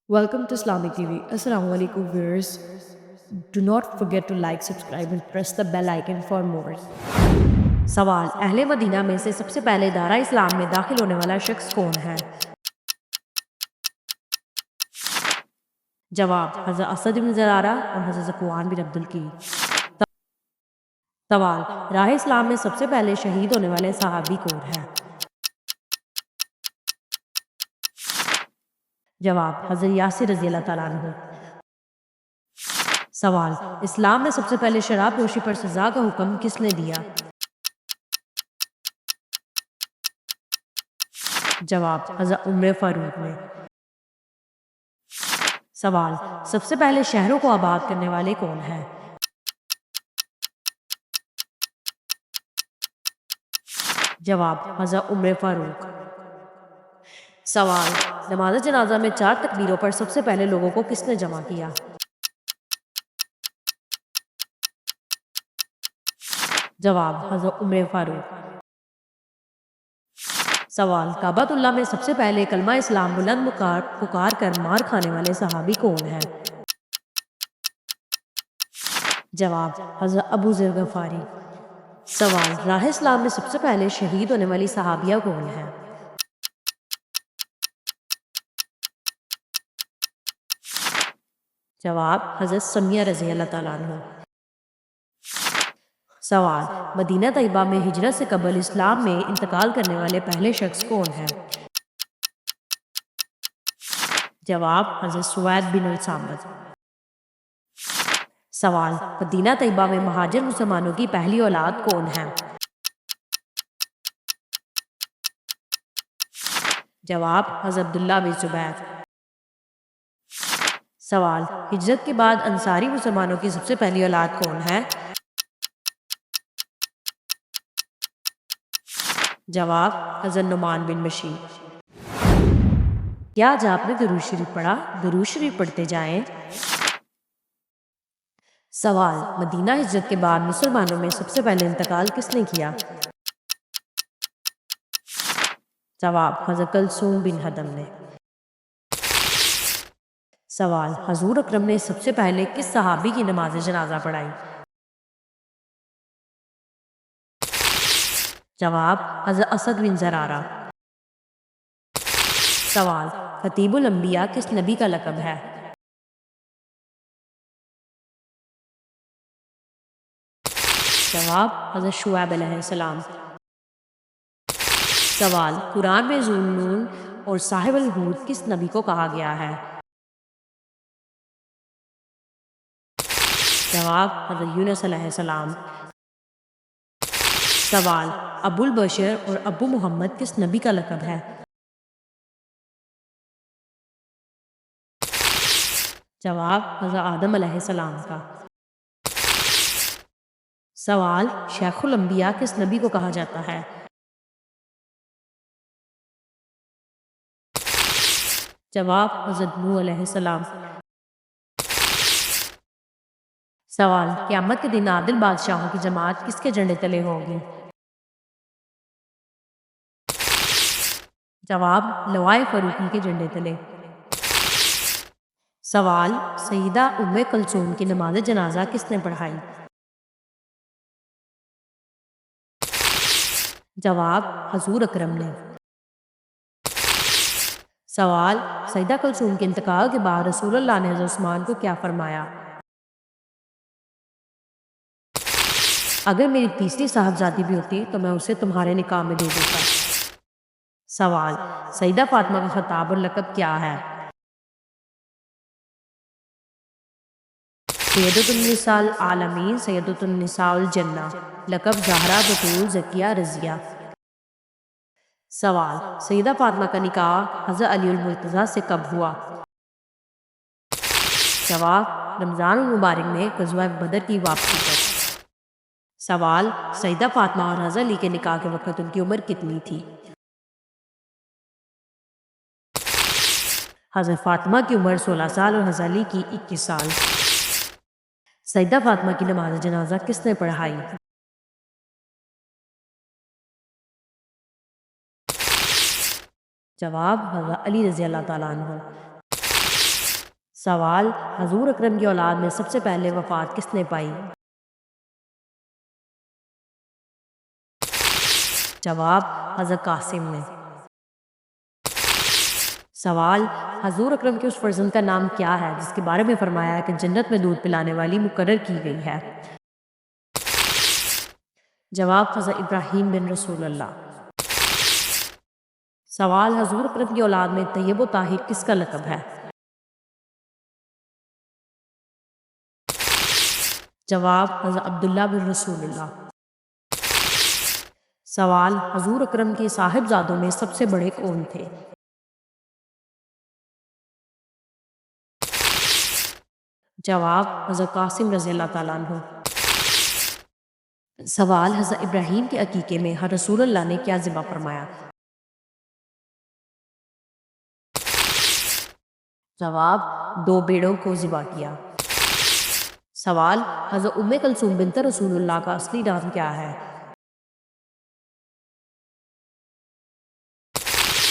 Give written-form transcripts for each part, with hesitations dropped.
Welcome to Islamic TV. Assalamu alaikum viewers. Do not forget to like, subscribe and press the bell icon for more. سوال اہل مدینہ میں سے سب سے پہلے دارہ اسلام میں داخل ہونے والا شخص کون ہے؟ جواب حضرت اسد بن زرارہ اور حضرت ذکوان بن عبد القی۔ سوال راہ اسلام میں سب سے پہلے شہید ہونے والے صحابی کون ہیں؟ جواب حضرت یاسر رضی اللہ تعالیٰ عنہ۔ سوال اسلام میں سب سے پہلے شراب نوشی پر سزا کا حکم کس نے دیا؟ جواب حضرت عمر فاروق نے۔ سوال سب سے پہلے شہروں کو آباد کرنے والے کون ہیں؟ جواب حضرت عمر فاروق۔ سوال نماز جنازہ میں 4 تکبیروں پر سب سے پہلے لوگوں کو کس نے جمع کیا؟ جواب حضرت عمر فاروق۔ سوال کعبۃ اللہ میں سب سے پہلے کلمہ اسلام بلند پکار کر مار کھانے والے صحابی کون ہیں؟ جواب حضرت ابو ذر غفاری۔ سوال راہ اسلام میں سب سے پہلے شہید ہونے والی صحابیہ کون ہیں؟ جواب حضرت سمیہ رضی اللہ تعالیٰ عنہ۔ سوال مدینہ طیبہ میں ہجرت سے قبل اسلام میں انتقال کرنے والے پہلے شخص کون ہیں؟ جواب حضرت سوید بن الصامت۔ سوال مدینہ طیبہ میں مہاجر مسلمانوں کی پہلی اولاد کون ہے؟ جواب حضرت عبداللہ بن زبیر۔ سوال ہجرت کے بعد انصاری مسلمانوں کی سب سے پہلی اولاد کون ہے؟ جواب حضرت نعمان بن بشیر۔ کیا آج آپ نے درود شریف پڑھا؟ درود شریف پڑھتے جائیں۔ سوال مدینہ ہجرت کے بعد مسلمانوں میں سب سے پہلے انتقال کس نے کیا؟ جواب حضرت کلثوم بن حدم نے۔ سوال حضور اکرم نے سب سے پہلے کس صحابی کی نماز جنازہ پڑھائی؟ جواب حضرت اسد بن زرارہ۔ سوال خطیب الانبیاء کس نبی کا لقب ہے؟ جواب حضرت شعیب علیہ السلام۔ سوال قرآن میں ذو النون اور صاحب الحوت کس نبی کو کہا گیا ہے؟ جواب حضرت یونس علیہ السلام۔ سوال ابو البشر اور ابو محمد کس نبی کا لقب ہے؟ جواب حضرت آدم علیہ السلام کا۔ سوال شیخ الانبیاء کس نبی کو کہا جاتا ہے؟ جواب حضرت نوح علیہ السلام۔ سوال قیامت کے دن عادل بادشاہوں کی جماعت کس کے جھنڈے تلے ہوگی؟ جواب لوائے فاروقی کے جھنڈے تلے۔ سوال سیدہ ام کلثوم کی نماز جنازہ کس نے پڑھائی؟ جواب حضور اکرم نے۔ سوال سیدہ کلثوم کے انتقال کے بعد رسول اللہ نے حضرت عثمان کو کیا فرمایا؟ اگر میری تیسری صاحبزادی بھی ہوتی تو میں اسے تمہارے نکاح میں دے دیتا۔ سوال سیدہ فاطمہ کا خطاب اور لقب کیا ہے؟ سیدۃ النساء العالمین، سیدۃ النساء الجنہ، لقب زہرا بطول زکیہ رضیہ۔ سوال سیدہ فاطمہ کا نکاح حضرت علی المرتضیٰ سے کب ہوا؟ جواب رمضان المبارک میں غزوہ بدر کی واپسی پر۔ سوال سیدہ فاطمہ اور حضرت علی کے نکاح کے وقت ان کی عمر کتنی تھی؟ حضرت فاطمہ کی عمر 16 سال اور حضرت علی کی 21 سال۔ سیدہ فاطمہ کی نماز جنازہ کس نے پڑھائی؟ جواب حضرت علی رضی اللہ تعالیٰ عنہ۔ سوال، حضور اکرم کی اولاد میں سب سے پہلے وفات کس نے پائی؟ جواب، حضرت قاسم نے۔ سوال، حضور اکرم کے اس فرزند کا نام کیا ہے جس کے بارے میں فرمایا ہے کہ جنت میں دودھ پلانے والی مقرر کی گئی ہے؟ جواب، حضرت ابراہیم بن رسول اللہ۔ سوال، حضور اکرم کی اولاد میں طیب و طاہر کس کا لقب ہے؟ جواب، حضرت عبداللہ بن رسول اللہ۔ سوال، حضور اکرم کے صاحبزادوں میں سب سے بڑے کون تھے؟ جواب، حضرت قاسم رضی اللہ تعالیٰ عنہ۔ سوال، حضرت ابراہیم کے عقیقے میں ہر رسول اللہ نے کیا ذبح فرمایا؟ جواب، 2 بیڑوں کو ذبح کیا۔ سوال، حضرت ام کلثوم بنت رسول اللہ کا اصلی نام کیا ہے؟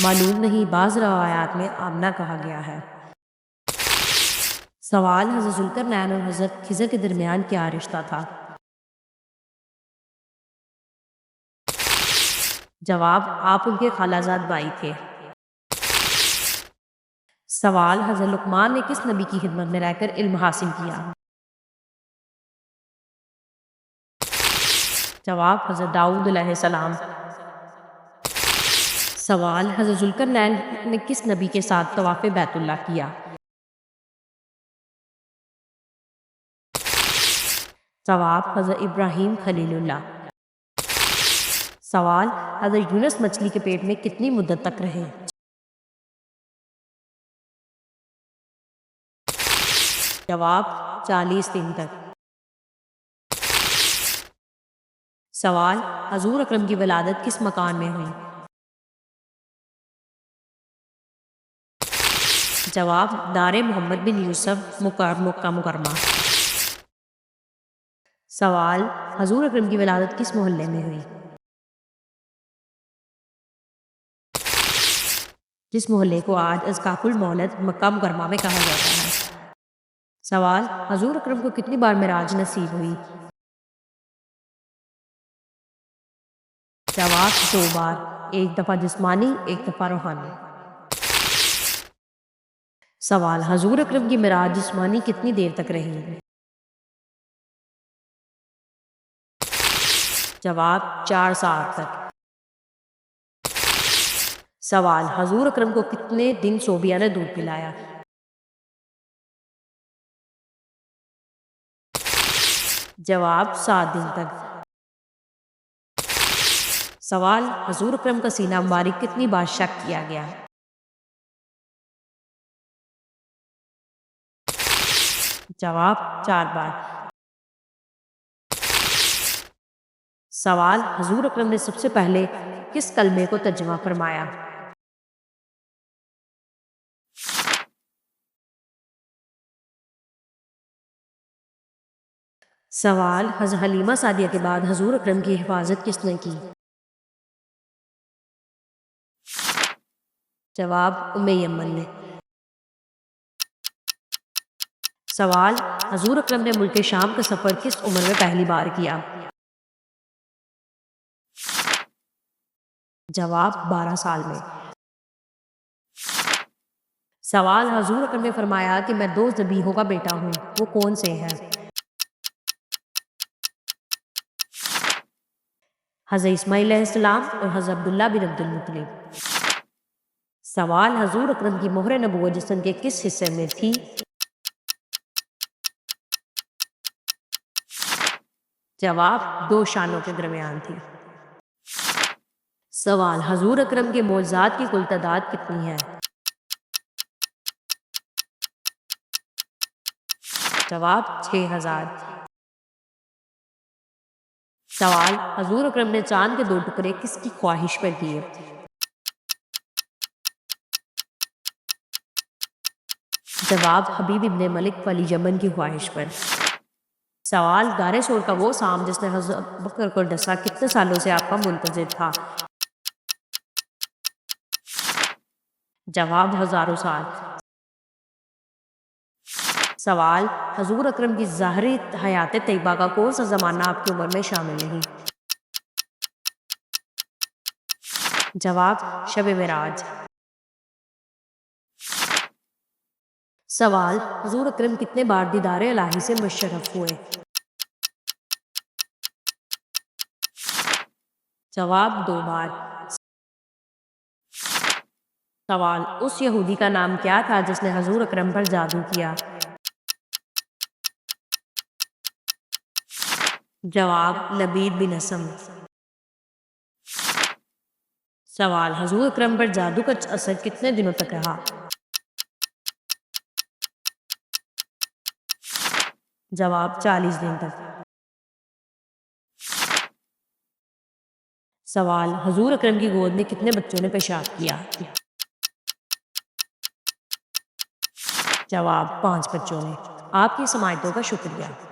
معلوم نہیں، بعض روایات میں آمنہ کہا گیا ہے۔ سوال، حضرت ذوالقرنین اور حضرت خضر کے درمیان کیا رشتہ تھا؟ جواب، آپ ان کے خالہ زاد بھائی تھے۔ سوال، حضرت لقمان نے کس نبی کی خدمت میں رہ کر علم حاصل کیا؟ جواب، حضرت داؤد علیہ السلام۔ سوال، حضرت ذوالقرنین نے کس نبی کے ساتھ طواف بیت اللہ کیا؟ جواب، حضرت ابراہیم خلیل اللہ۔ سوال، حضرت یونس مچھلی کے پیٹ میں کتنی مدت تک رہے؟ جواب، 40 دن تک۔ سوال، حضور اکرم کی ولادت کس مکان میں ہوئی؟ جواب، دار محمد بن یوسف مکہ مکرمہ۔ سوال، حضور اکرم کی ولادت کس محلے میں ہوئی؟ جس محلے کو آج اسقاف المولد مکہ مکرمہ میں کہا جاتا ہے۔ سوال، حضور اکرم کو کتنی بار معراج نصیب ہوئی؟ جواب، 2 بار، ایک دفعہ جسمانی، ایک دفعہ روحانی۔ سوال، حضور اکرم کی معراج جسمانی کتنی دیر تک رہی؟ جواب، 4 سال تک۔ سوال، حضور اکرم کو کتنے دن صوبیہ نے دودھ پلایا؟ جواب، 7 دن تک۔ سوال، حضور اکرم کا سینہ مبارک کتنی بار شق کیا گیا؟ جواب، 4 بار۔ سوال، حضور اکرم نے سب سے پہلے کس کلمے کو ترجمہ فرمایا؟ سوال، حضرت حلیمہ سعدیہ کے بعد حضور اکرم کی حفاظت کس نے کی؟ جواب، ام یمن نے۔ سوال، حضور اکرم نے ملک شام کا سفر کس عمر میں پہلی بار کیا؟ جواب، 12 سال میں۔ سوال، حضور اکرم نے فرمایا کہ میں 2 ذبیحوں کا بیٹا ہوں، وہ کون سے ہیں؟ حضرت اسماعیل علیہ السلام اور حضرت عبداللہ بن عبد المطلب۔ سوال، حضور اکرم کی مہر نبوت جسم کے کس حصے میں تھی؟ جواب، 2 شانوں کے درمیان تھی۔ سوال، حضور اکرم کے معجزات کی کل تعداد کتنی ہے؟ جواب، 6000۔ سوال، حضور اکرم نے چاند کے 2 ٹکڑے کس کی خواہش پر کیے؟ جواب، حبیب ابن ملک ولی یمن کی خواہش پر۔ سوال، غار ثور کا وہ سام جس نے حضرت ابوبکر کو ڈسا کتنے سالوں سے آپ کا منتظر تھا؟ جواب، ہزاروں سال۔ سوال، حضور اکرم کی ظاہری حیات طیبہ کا کون سا زمانہ آپ کی عمر میں شامل نہیں؟ جواب، شب معراج۔ سوال، حضور اکرم کتنے بار دیدار الہی سے مشرف ہوئے؟ جواب، 2 بار۔ سوال، اس یہودی کا نام کیا تھا جس نے حضور اکرم پر جادو کیا؟ جواب، لبید بن اسم۔ سوال، حضور اکرم پر جادو کا اثر کتنے دنوں تک رہا؟ جواب، 40 دن تک۔ سوال، حضور اکرم کی گود میں کتنے بچوں نے پیشاب کیا؟ جواب، 5 بچوں نے۔ آپ کی سماعتوں کا شکریہ۔